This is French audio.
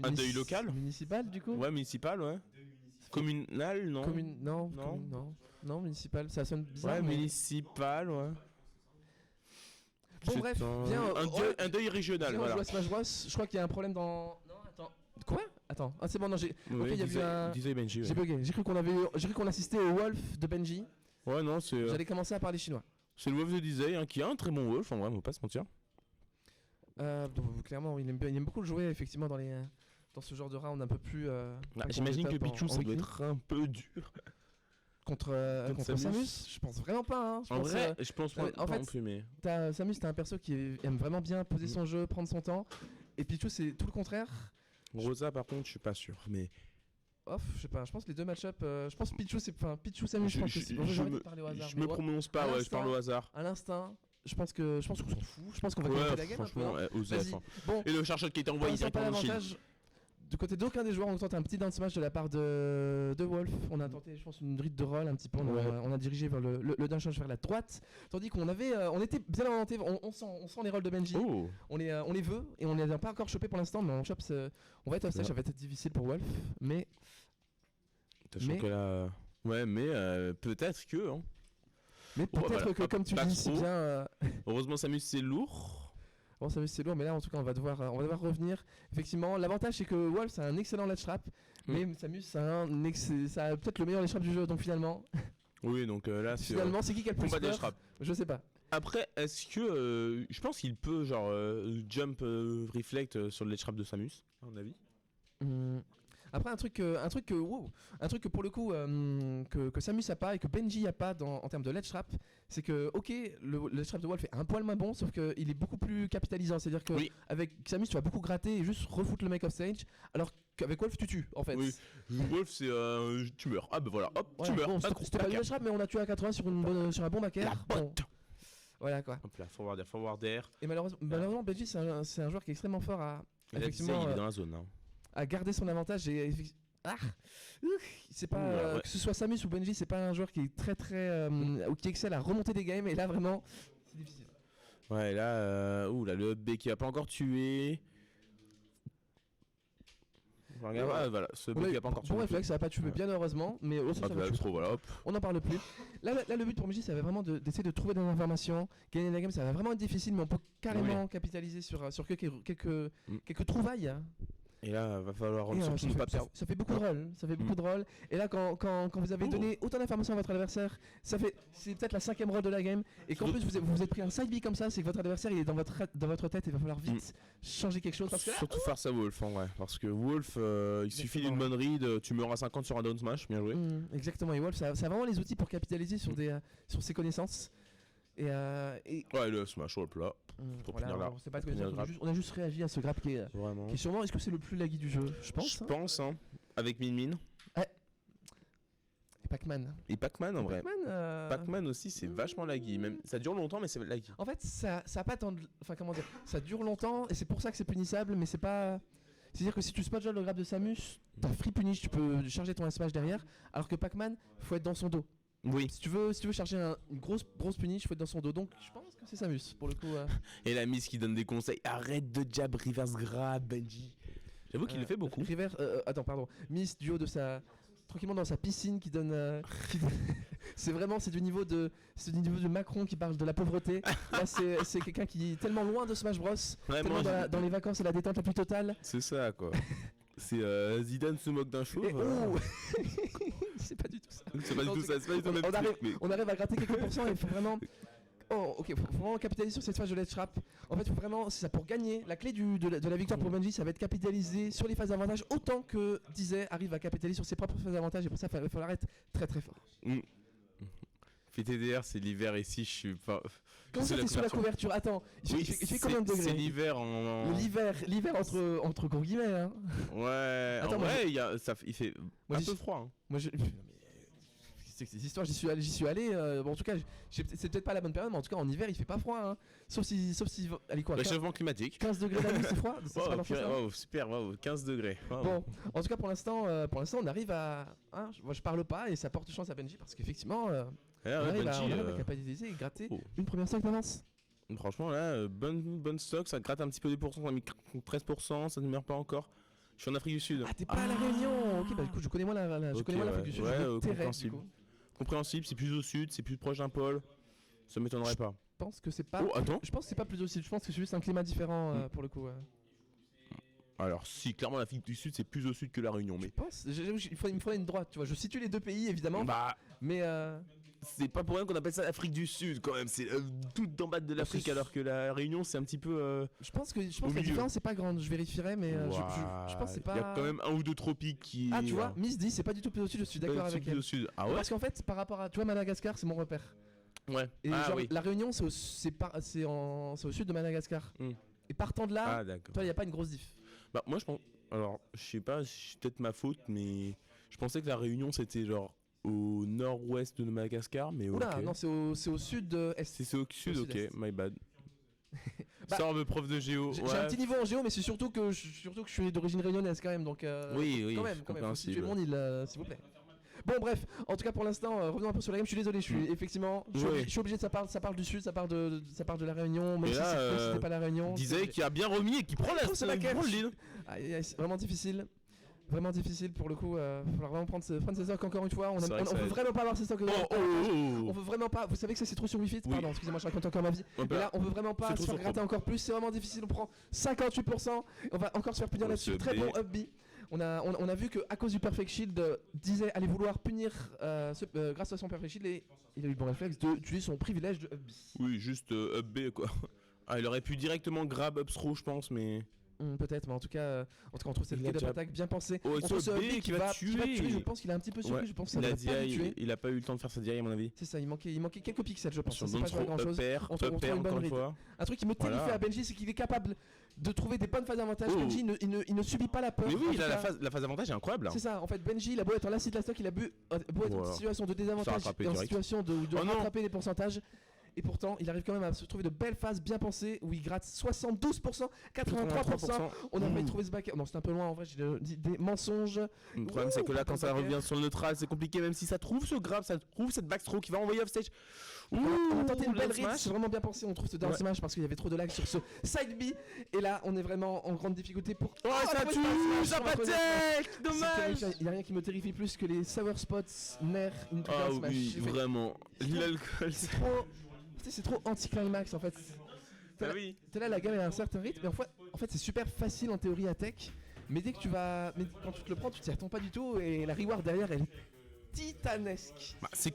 Un deuil local. Municipal du coup. Ouais, municipal, ouais. Communal, non. Non, municipal, ça sonne bizarre. Ouais, mais... municipal, ouais. Bon bref, viens, un deuil régional, viens, voilà. on joue à Smash Bros. Je crois qu'il y a un problème dans... Non, attends. Quoi? Attends, c'est bon, non, j'ai... Oui, ok, il y a eu un... Disait Benji, ouais. J'ai bugué, j'ai cru qu'on assistait au Wolf de Benji. Ouais, non, c'est... J'allais commencer à parler chinois. C'est le Wolf de Disney, hein, qui est un très bon Wolf, en vrai, on va pas se mentir. Donc, clairement, il aime beaucoup le jouer, effectivement, dans ce genre de round un peu plus... J'imagine que Pichu, ça doit être un peu dur. Contre Samus, je pense vraiment pas. Hein. Je pense pas en fait, non plus, mais... Samus, t'as un perso qui aime vraiment bien poser son jeu, prendre son temps. Et Pichu, c'est tout le contraire. Rosa, par contre, je suis pas sûr, mais... Je sais pas, je pense que les deux match-up... je pense Pichu, Pichu, Samus, je pense que c'est... Je me prononce pas, ouais, je parle au hasard. À l'instinct, je pense qu'on s'en fout. Je pense qu'on va gagner la game un peu. Vas-y. Bon. Et le chargeur qui a été envoyé directement dans le shield. Du côté d'aucun des joueurs, on tente un petit down smash de la part de Wolf. On a tenté, je pense, une drite de roll un petit peu. On a dirigé vers le down smash vers la droite. Tandis qu'on était bien orienté. On sent les rolls de Benji. Oh. On les veut et on les a pas encore chopés pour l'instant. Mais on va être off stage. Ça va être difficile pour Wolf. Mais. Que là. Ouais, mais peut-être que. Hein. Mais peut-être que, comme tu dis si bien. Heureusement, Samus, c'est lourd. Bon, Samus c'est lourd, mais là en tout cas on va devoir revenir. Effectivement, l'avantage c'est que Wolf c'est un excellent ledge trap, mais Samus ça a peut-être le meilleur ledge trap du jeu, donc finalement. Oui, donc là c'est. Finalement, c'est qui a le plus peur ? Je sais pas. Après, est-ce que je pense qu'il peut genre jump reflect sur le ledge trap de Samus, à mon avis. Après un truc que pour le coup que Samus a pas et que Benji a pas en termes de ledge trap, c'est que le ledge trap de Wolf est un poil moins bon, sauf qu'il est beaucoup plus capitalisant, c'est-à-dire que avec Samus tu vas beaucoup gratter et juste refoutre le mec off stage, alors qu'avec Wolf tu tues en fait. Oui, Wolf c'est tu meurs. Ah bah voilà, hop, tu meurs. Bon, c'était pas le ledge trap mais on a tué à 80 sur un bon backer. La botte. Bon. Voilà quoi. Hop là, forward air. Et malheureusement Benji c'est un joueur qui est extrêmement fort à effectivement il est dans la zone hein. À garder son avantage et c'est pas que ce soit Samus ou Benji, c'est pas un joueur qui est très ou qui excelle à remonter des games, et là vraiment c'est difficile. Ouais, là le up B qui a pas encore tué. Voilà, ce B qui a pas encore tué. Bon réflexe, ça va pas tué bien heureusement, mais ça va trop, voilà, hop. On n'en parle plus. Là le but pour Benji, ça va vraiment d'essayer de trouver des informations, gagner la game, ça va vraiment être difficile, mais on peut carrément capitaliser sur quelques trouvailles. Et là, va falloir surtout ne pas perdre. Ça fait beaucoup de rôles. Et là, quand vous avez donné autant d'informations à votre adversaire, c'est peut-être la 5ème roll de la game. Et qu'en plus vous êtes pris un side B comme ça, c'est que votre adversaire il est dans votre tête et il va falloir vite changer quelque chose. Parce que surtout face à Wolf, en vrai. Parce que Wolf, il suffit d'une bonne read, tu meurs à 50 sur un down smash, bien joué. Exactement. Et Wolf, ça a vraiment les outils pour capitaliser sur ses connaissances. Ouais, le smash hop là. Pour finir là. C'est pas de on a juste réagi à ce grab qui est sûrement. Est-ce que c'est le plus laggy du jeu ? Je pense. Hein. Avec Min. Ouais. Et Pac-Man. En vrai. Pac-Man aussi, c'est vachement laggy. Même ça dure longtemps, mais c'est laggy. En fait, ça a pas tant de. Enfin, comment dire ? Ça dure longtemps et c'est pour ça que c'est punissable, mais c'est pas. C'est-à-dire que si tu spot le grab de Samus, t'as free punish, tu peux charger ton smash derrière, alors que Pac-Man, faut être dans son dos. Oui. Si tu veux charger une grosse punish, faut être dans son dos. Donc je pense que c'est Samus pour le coup. Et la Miss qui donne des conseils. Arrête de jab reverse grab, Benji. J'avoue qu'il le fait beaucoup. Attends, pardon. Miss du haut de tranquillement dans sa piscine qui donne. C'est du niveau de Macron qui parle de la pauvreté. Là c'est quelqu'un qui est tellement loin de Smash Bros. Tellement dans les vacances et la détente la plus totale. C'est ça quoi. C'est Zidane se moque d'un chauve. C'est pas du tout ça. C'est pas du tout ça, c'est pas du tout le même truc, mais... On arrive à gratter quelques pourcents et il faut vraiment... faut vraiment capitaliser sur cette phase de ledge trap. En fait, faut vraiment, c'est ça, pour gagner, la clé de la victoire pour Benji, ça va être capitaliser sur les phases d'avantage autant que Disney arrive à capitaliser sur ses propres phases d'avantage, et pour ça, il va falloir être très très fort. FTDR, c'est l'hiver ici, je suis pas... Comment ça, t'es sous la couverture ? Attends, il fait combien de degrés ? C'est l'hiver L'hiver entre gros guillemets, hein. Ouais, attends, en vrai, il fait un peu froid. Hein. Moi, c'est que ces histoires, j'y suis allé. Bon, en tout cas, c'est peut-être pas la bonne période, mais en tout cas, en hiver, il fait pas froid. Hein. Sauf si allez quoi. Réchauffement climatique. 15 degrés la nuit, c'est froid. Super, 15 degrés. Wow. Bon, en tout cas, pour l'instant, on arrive à. Moi, je parle pas et ça porte chance à Benji parce qu'effectivement, on arrive à capitaliser et gratter une première stock d'avance. Franchement, là, bonne stock, ça gratte un petit peu des pourcents, ça a mis 13%, ça ne meurt pas encore. Je suis en Afrique du Sud. Ah, t'es pas à la Réunion. Ok, bah du coup, je connais moins je Ok, connais moins l'Afrique ouais. du Sud. Ouais, je me tairais, compréhensible. du coup. Compréhensible, c'est plus au sud, c'est plus proche d'un pôle. Ça m'étonnerait pas. Je pense que c'est pas. Oh, attends. Je pense que c'est pas plus au sud. Je pense que c'est juste un climat différent pour le coup. Alors, si, clairement, l'Afrique du Sud, c'est plus au sud que la Réunion, mais. Je pense. Il me faudrait une droite, tu vois. Je situe les deux pays évidemment. Bah, Mais c'est pas pour rien qu'on appelle ça l'Afrique du Sud, quand même. C'est tout en bas de l'Afrique, c'est- alors que la Réunion, c'est un petit peu. je pense que la milieu. différence c'est pas grande. Je vérifierai, mais je pense que c'est pas. Il y a quand même un ou deux tropiques qui. Ah, tu vois, Miss dit c'est pas du tout plus au sud. Je suis d'accord avec plus elle. au sud. Ah ouais. Parce qu'en fait, par rapport à, tu vois, Madagascar, c'est mon repère. Ouais. Et Ah genre, oui. la Réunion, c'est au sud de Madagascar. Hmm. Et partant de là, Ah d'accord. toi, il y a pas une grosse diff. Bah moi je pense. Alors, je sais pas, c'est peut-être ma faute, mais je pensais que la Réunion c'était genre au nord-ouest de Madagascar, mais Oula, ok. non, c'est au sud est. C'est au sud, ok, sud-est. my bad. Bah, Sors de prof de géo. J'ai Ouais. un petit niveau en géo, mais c'est surtout que je suis d'origine réunionnaise quand même, donc Oui, quand même, faut compréhensible. situer mon île, s'il vous plaît. Bon bref, en tout cas pour l'instant, revenons un peu sur la game. Je suis désolé, effectivement, je suis obligé de ça parle du sud, ça parle de la Réunion, même Et si là, c'était pas la Réunion. Disait qu'il a bien remis et qu'il prend la Oh, c'est la il catch. prend le lead. C'est vraiment difficile. Vraiment difficile pour le coup, il va falloir vraiment prendre ses stocks encore une fois. On C'est vrai que ça veut va être- vraiment pas avoir ses stocks. Oh On veut vraiment pas. Vous savez que ça c'est trop sur Wi-Fi. Oui. Pardon, excusez-moi, je raconte encore ma vie. Ouais, Et là, on veut vraiment pas c'est se trop faire sur gratter encore plus. C'est vraiment difficile. On prend 58%. On va encore se faire punir Oh, là-dessus. ce Très B. bon up B. On a vu que à cause du Perfect Shield, disait aller vouloir punir grâce à son Perfect Shield et il a eu le bon réflexe d'utiliser son privilège de up B. Oui, juste up B quoi. Ah, il aurait pu directement grab up throw, je pense, mais. Peut-être, mais en tout cas, on trouve cette Il a get-up déjà- attaque bien pensée. Oh, On et trouve ce ce B B qui va tuer. Je pense qu'il a un petit peu surpris. Ouais. Je pense que ça Il a va dit, pas le tuer. il a pas eu le temps de faire sa DI à mon avis. C'est ça, il manquait quelques pixels, je pense. Sur C'est pas throw, grand chose. up air, On trouve une bonne encore une read. fois. Un truc qui me terrifie Voilà. à Benji, c'est qu'il est capable de trouver des bonnes phases d'avantage. Oh. Benji il ne subit pas la peur. Mais En oui, tout il a cas, la phase d'avantage est incroyable. Là. c'est ça, en fait, Benji, il a beau être en last hit last stock, il a beau être en Voilà. situation de Ça désavantage rattrape et en direct. situation de Oh non. rattraper les pourcentages. Et pourtant, il arrive quand même à se trouver de belles phases bien pensées où il gratte 72%, 83%. On a failli trouver ce back. Non, c'est un peu loin en vrai, j'ai dit des mensonges. Le problème, c'est que là, quand ça Ouh, revient sur le neutral, c'est compliqué, même si ça trouve ce grab, ça trouve cette backthrow qui va envoyer off stage. On a tenté une belle down read, smash. c'est vraiment bien pensé. On trouve ce down Ouais. smash parce qu'il y avait trop de lag sur ce side B. Et là, on est vraiment en grande difficulté pour. Oh, ça la tue, down smash, ça on va pas connaître. tech, C'est dommage. terrifiant. Il n'y a rien qui me terrifie plus que les sour spots, nerfs, into Ah down smash. oui, J'ai fait- vraiment. L'alcool, C'est trop. Tu sais, c'est trop anti-climax en fait. Ah oui. T'es là, la gamme a un certain rythme, mais en fait c'est super facile en théorie à tech. Mais dès que mais quand tu te le prends, tu t'y attends pas du tout et la reward derrière elle est titanesque. Bah, c'est